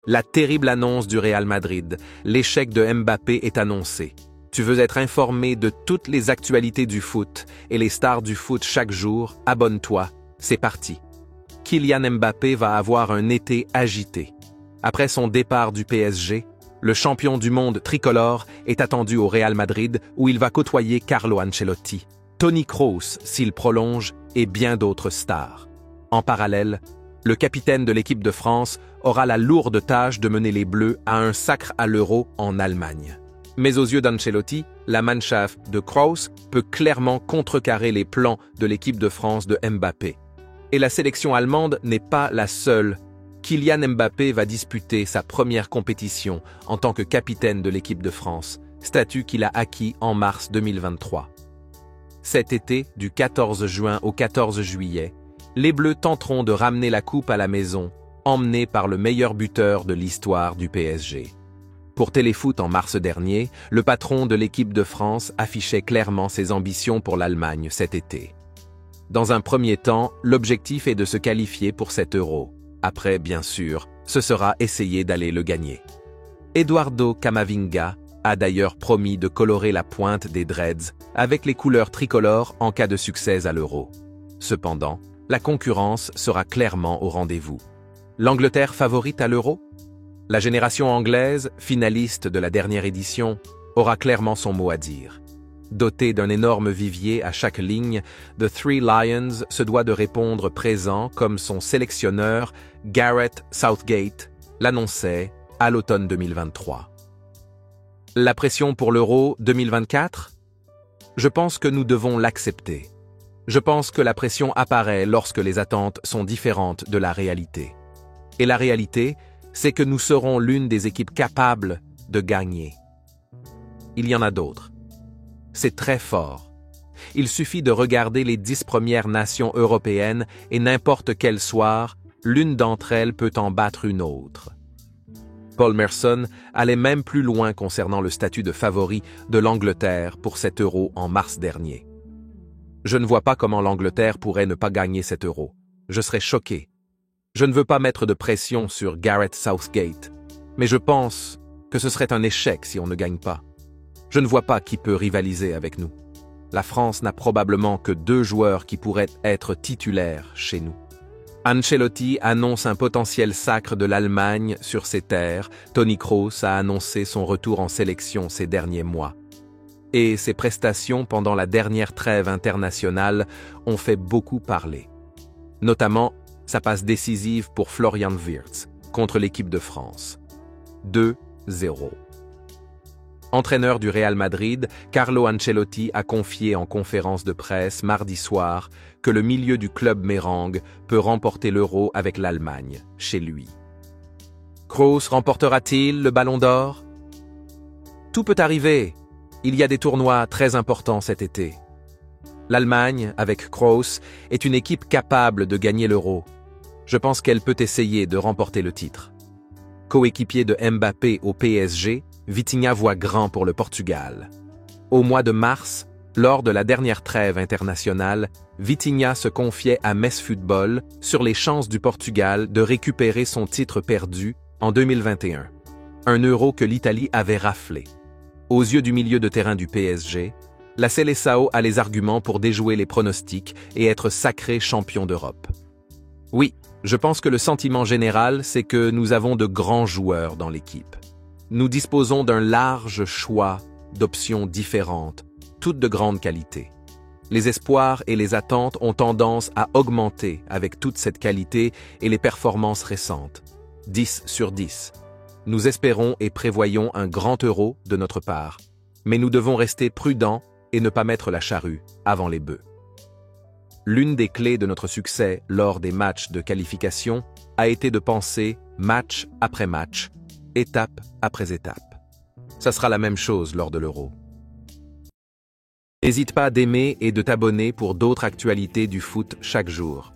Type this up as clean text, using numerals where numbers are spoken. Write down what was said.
La terrible annonce du Real Madrid, l'échec de Mbappé est annoncé. Tu veux être informé de toutes les actualités du foot et les stars du foot chaque jour, abonne-toi, c'est parti. Kylian Mbappé va avoir un été agité. Après son départ du PSG, le champion du monde tricolore est attendu au Real Madrid où il va côtoyer Carlo Ancelotti, Toni Kroos s'il prolonge et bien d'autres stars. En parallèle, le capitaine de l'équipe de France aura la lourde tâche de mener les Bleus à un sacre à l'Euro en Allemagne. Mais aux yeux d'Ancelotti, la Mannschaft de Kroos peut clairement contrecarrer les plans de l'équipe de France de Mbappé. Et la sélection allemande n'est pas la seule. Kylian Mbappé va disputer sa première compétition en tant que capitaine de l'équipe de France, statut qu'il a acquis en mars 2023. Cet été, du 14 juin au 14 juillet, les Bleus tenteront de ramener la coupe à la maison, emmenés par le meilleur buteur de l'histoire du PSG. Pour Téléfoot en mars dernier, le patron de l'équipe de France affichait clairement ses ambitions pour l'Allemagne cet été. Dans un premier temps, l'objectif est de se qualifier pour cet Euro. Après, bien sûr, ce sera essayer d'aller le gagner. Eduardo Camavinga a d'ailleurs promis de colorer la pointe des dreads avec les couleurs tricolores en cas de succès à l'Euro. Cependant, la concurrence sera clairement au rendez-vous. L'Angleterre favorite à l'Euro ? La génération anglaise, finaliste de la dernière édition, aura clairement son mot à dire. Doté d'un énorme vivier à chaque ligne, The Three Lions se doit de répondre présent comme son sélectionneur, Gareth Southgate, l'annonçait à l'automne 2023. La pression pour l'Euro 2024 ? Je pense que nous devons l'accepter. Je pense que la pression apparaît lorsque les attentes sont différentes de la réalité. Et la réalité, c'est que nous serons l'une des équipes capables de gagner. Il y en a d'autres. C'est très fort. Il suffit de regarder les 10 premières nations européennes et n'importe quel soir, l'une d'entre elles peut en battre une autre. Paul Merson allait même plus loin concernant le statut de favori de l'Angleterre pour cet Euro en mars dernier. Je ne vois pas comment l'Angleterre pourrait ne pas gagner cet Euro. Je serais choqué. Je ne veux pas mettre de pression sur Gareth Southgate, mais je pense que ce serait un échec si on ne gagne pas. Je ne vois pas qui peut rivaliser avec nous. La France n'a probablement que 2 joueurs qui pourraient être titulaires chez nous. Ancelotti annonce un potentiel sacre de l'Allemagne sur ses terres. Toni Kroos a annoncé son retour en sélection ces derniers mois. Et ses prestations pendant la dernière trêve internationale ont fait beaucoup parler. Notamment, sa passe décisive pour Florian Wirtz contre l'équipe de France. 2-0. Entraîneur du Real Madrid, Carlo Ancelotti a confié en conférence de presse mardi soir que le milieu du club mérengue peut remporter l'Euro avec l'Allemagne, chez lui. Kroos remportera-t-il le Ballon d'Or ? Tout peut arriver. Il y a des tournois très importants cet été. L'Allemagne, avec Kroos, est une équipe capable de gagner l'Euro. Je pense qu'elle peut essayer de remporter le titre. Coéquipier de Mbappé au PSG, Vitinha voit grand pour le Portugal. Au mois de mars, lors de la dernière trêve internationale, Vitinha se confiait à Metz Football sur les chances du Portugal de récupérer son titre perdu en 2021. Un Euro que l'Italie avait raflé. Aux yeux du milieu de terrain du PSG, la Seleção a les arguments pour déjouer les pronostics et être sacré champion d'Europe. Oui, je pense que le sentiment général, c'est que nous avons de grands joueurs dans l'équipe. Nous disposons d'un large choix d'options différentes, toutes de grande qualité. Les espoirs et les attentes ont tendance à augmenter avec toute cette qualité et les performances récentes. 10 sur 10. Nous espérons et prévoyons un grand Euro de notre part, mais nous devons rester prudents et ne pas mettre la charrue avant les bœufs. L'une des clés de notre succès lors des matchs de qualification a été de penser match après match, étape après étape. Ça sera la même chose lors de l'Euro. N'hésite pas d'aimer et de t'abonner pour d'autres actualités du foot chaque jour.